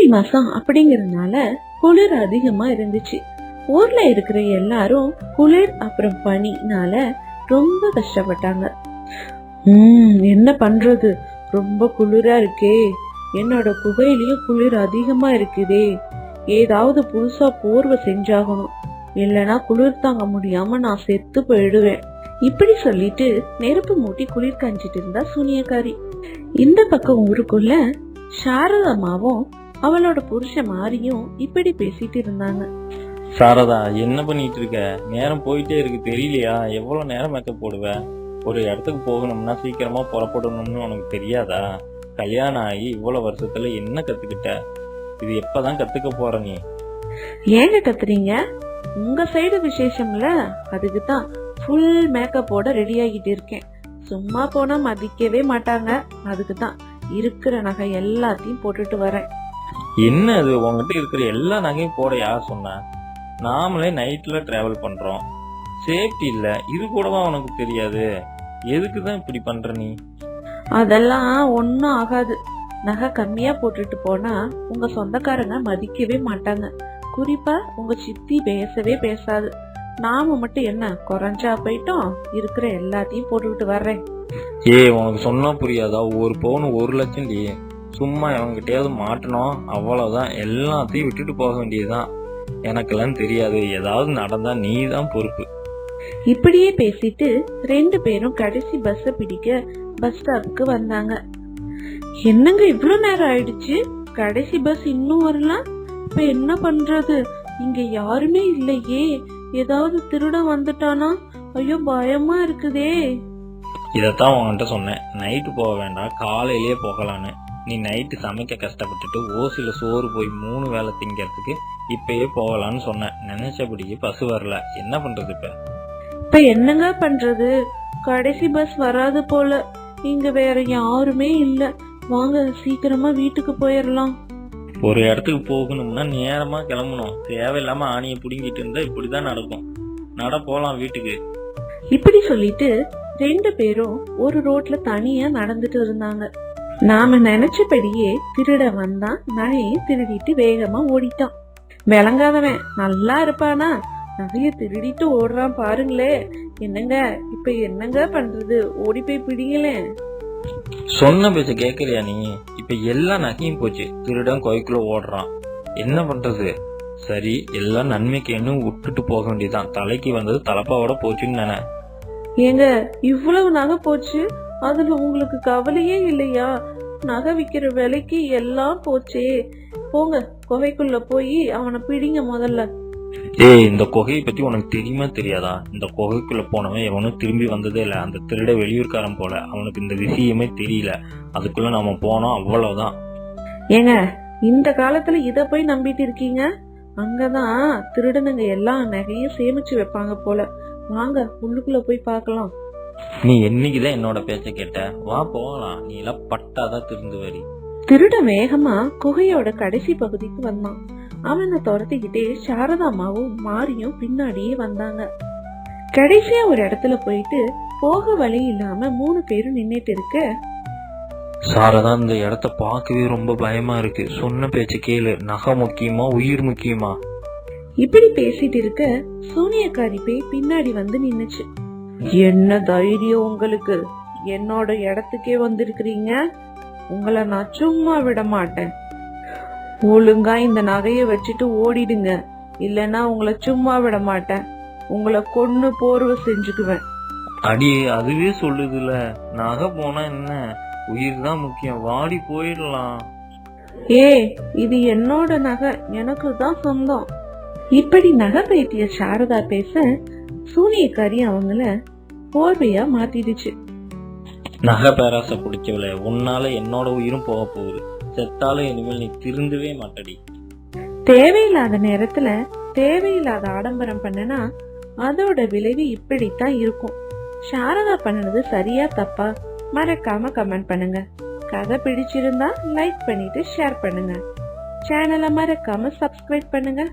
மார்கழி மாசம் அப்படிங்கறதுனால குளிர் அதிகமா இருந்துச்சு. ஊர்ல இருக்கிற எல்லாரும் குளிர் அப்புறம் பனினால ரொம்ப கஷ்டப்பட்டாங்க. என்ன பண்றது, ரொம்ப குளிரா இருக்கே, என்னோட குகையிலயும் குளிர் அதிகமா இருக்குதே, ஏதாவது புதுசா போர்வை செஞ்சாகணும், இல்லனா குளிர் தாங்க முடியாம நான் செத்து போயிடுவேன். இப்படி சொல்லிட்டு நெருப்பு மூட்டி குளிர் காஞ்சிட்டு இருந்தா சூனியக்காரி. இந்த பக்கம் ஊருக்குள்ள சாரதாமாவும் அவளோட புருஷன் மாரியும் இப்படி பேசிட்டு இருந்தாங்க. சாரதா, என்ன பண்ணிட்டு இருக்க? நேரம் போயிட்டே இருக்கு, தெரியலையா? எவ்வளவு நேரம் மேக்கப் போடுவ? ஒரு இடத்துக்கு போகணும்னா சீக்கிரமா புறப்படணும்னு உனக்கு தெரியாதா? கல்யாணம் ஆகி இவ்வளவு வருஷத்துல என்ன கத்துக்கிட்ட? இது எப்பதான் கத்துக்க போற நீ? ஏங்க கத்துறீங்க? உங்க சைடு விசேஷம்ல, அதுக்குதான் ஃபுல் மேக்கப்போட ரெடி ஆகிட்டு இருக்கேன். சும்மா போனா மதிக்கவே மாட்டாங்க, அதுக்குதான் இருக்கிற நகை எல்லாத்தையும் போட்டுட்டு வரேன். என்ன அது, உங்ககிட்ட இருக்கிற எல்லா நகையும் போட யார் சொன்ன? நாமளே நைட்ல டிராவல் பண்றோம், சேஃப்டி இல்ல, இது கூடவா உனக்கு தெரியாது? எதுக்குதான் இப்படி பண்ற நீ? அதெல்லாம் ஒன்னும் ஆகாது. நகை கம்மியா போட்டுட்டு போனா உங்க சொந்தக்காரங்க மதிக்கவே மாட்டாங்க. குறிப்பா உங்க சித்தி பேசவே பேசாது. நாம மட்டும் என்ன குறைஞ்சா போயிட்டோம், இருக்கிற எல்லாத்தையும் போட்டுக்கிட்டு வர்றேன். உனக்கு சொன்னா புரியாதா? ஒரு பவுன் 1 லட்சம் டி. சும்மா எவங்கிட்டயாவது மாட்டணும், அவ்வளவுதான். எல்லாத்தையும் விட்டுட்டு போக வேண்டியதுதான். எனக்கெல்லாம் தெரியாது, ஏதாவது நடந்தா நீ தான் பொறுப்பு. இப்படியே பேசிட்டு 2 பேரும் கடைசி பஸ் பிடிக்க பஸ் ஸ்டாப்புக்கு வந்தாங்க. என்னங்க இவ்வளவு நேரம் ஆயிடுச்சு, கடைசி பஸ் இன்னும் வரலாம், இப்ப என்ன பண்றது? இங்க யாருமே இல்லையே, ஏதாவது திருட வந்துட்டானா? ஐயோ பயமா இருக்குதே. இதத்தான் உன்கிட்ட சொன்னேன், நைட்டு போக வேண்டாம், காலையிலேயே போகலான்னு. நீ நைட்டு சமைக்க கஷ்டப்பட்டுட்டு ஓசில சோறு போய் 3 வேளை திங்கிறதுக்கு இப்பயே போகலான்னு சொன்னேன். நினைச்சபடியே பஸ் வரல, என்ன பண்றது? இப்ப என்னங்க பண்றது? கடைசி பஸ் வராது போல, இங்க வேற யாருமே இல்ல. வாங்க சீக்கிரமா வீட்டுக்கு போயிடலாம். ஒரு இடத்துக்கு போகணும்னா நேரமா கிளம்பணும், தேவையில்லாம ஆணியை புடுங்கிட்டு இருந்தா இப்படிதான் நடக்கும். நட போலாம் வீட்டுக்கு. இப்படி சொல்லிட்டு 2 பேரும் ஒரு ரோட்ல தனியா நடந்துட்டு இருந்தாங்க. நாம நினைச்சபடியே திருட வந்தான், நகையை திருடிட்டு வேகமா ஓடிட்டான். விளங்காதவன் நல்லா இருப்பானா? நகைய திருடிட்டு ஓடுறான் பாருங்களே. என்னங்க இப்ப என்னங்க பண்றது? ஓடி போய் பிடிங்களேன். சொன்ன பேச்ச கேக்குறியா நீ? இப்ப எல்லா நகையும் போச்சு, திருடன் கோய்க்குள்ள ஓடுறான், என்ன பண்றது? சரி, எல்லாம் நன்மைக்கு என்ன விட்டுட்டு போக வேண்டியதான். தலைக்கு வந்தது தலப்பாவோட போச்சுன்னு நினை. ஏங்க இவ்வளவு நகை போச்சு, அதுல உங்களுக்கு கவலையே இல்லையா? நகை விக்கிற விலைக்கு எல்லாம் போச்சே. போங்க குகைக்குள்ள போய் அவனை பிடிங்க முதல்ல. இந்த குகையை பத்தி உனக்கு தெரியுமா தெரியாதா? இந்த குகைக்குள்ள போனவன் எவனும் திரும்பி வந்ததே இல்ல. அந்த திருட வெளியூர்காரன் போல, அவனுக்கு இந்த விஷயமே தெரியல. அதுக்குள்ள நாம போனோம், அவ்வளவுதான். ஏங்க இந்த காலத்துல இத போய் நம்பிட்டு இருக்கீங்க? அங்கதான் திருடனுங்க எல்லா நகையும் சேமிச்சு வைப்பாங்க போல. வாங்க உள்ளுக்குள்ள போய் பார்க்கலாம். நீ என்னைக்குதான் என்னோட பேச்ச கேட்ட? வா போகலாம், நீ எல்லாம் பட்டாதான் திருந்து வரி. திருட வேகமா குகையோட கடைசி பகுதிக்கு வந்தான். அவனை துரத்திக்கிட்டே சாரதாமாவும் மாரியும் பின்னாடியே வந்தாங்க. கடைசியா ஒரு இடத்துல போயிட்டு போக வழி இல்லாம 3 பேரும் நின்னுட்டு இருக்க. சாரதா, இந்த இடத்த பார்க்கவே ரொம்ப பயமா இருக்கு, சொன்ன பேச்சு கேளு. நகை முக்கியமா, உயிர் முக்கியமா? இப்படி பேசிட்டு இருக்க சூனியக்காரி பேய் பின்னாடி வந்து நின்னுச்சு. என்ன தைரியம் உங்களுக்கு? என்னோட இடத்துக்கே வந்திருக்கிறீங்க, உங்களை நான் சும்மா விட மாட்டேன். ஒழுங்கா இந்த நகைய வச்சுட்டு ஓடிடுங்க, இல்லன்னா உங்களை சும்மா விட மாட்டேன். உங்களை கொன்னு போர்வை செஞ்சுக்குவேன். அடி, அதுவே சொல்லுதுல, நகை போனா என்ன, உயிர் தான் முக்கியம், வாடி போயிடலாம். இது என்னோட நகை, எனக்கு தான் சொந்தம். இப்படி நகை பைத்திய சாரதா பேச சூனியக்காரி அவங்கள போர்வையா மாத்திடுச்சு. நகை பேராசை பிடிச்சவள, உன்னால என்னோட உயிரும் போக போகுது. செத்தாலும் இனிமேல் நீ திருந்தவே மாட்டடி. தேவையில்லாத நேரத்துல தேவையில்லாத ஆடம்பரம் பண்ணனா அதோட விளைவு இப்படித்தான் இருக்கும். சாரதா பண்ணது சரியா தப்பா? மறக்காம கமெண்ட் பண்ணுங்க. கதை பிடிச்சிருந்தா லைக் பண்ணிட்டு ஷேர் பண்ணுங்க. சேனலை மறக்காம சப்ஸ்கிரைப் பண்ணுங்க.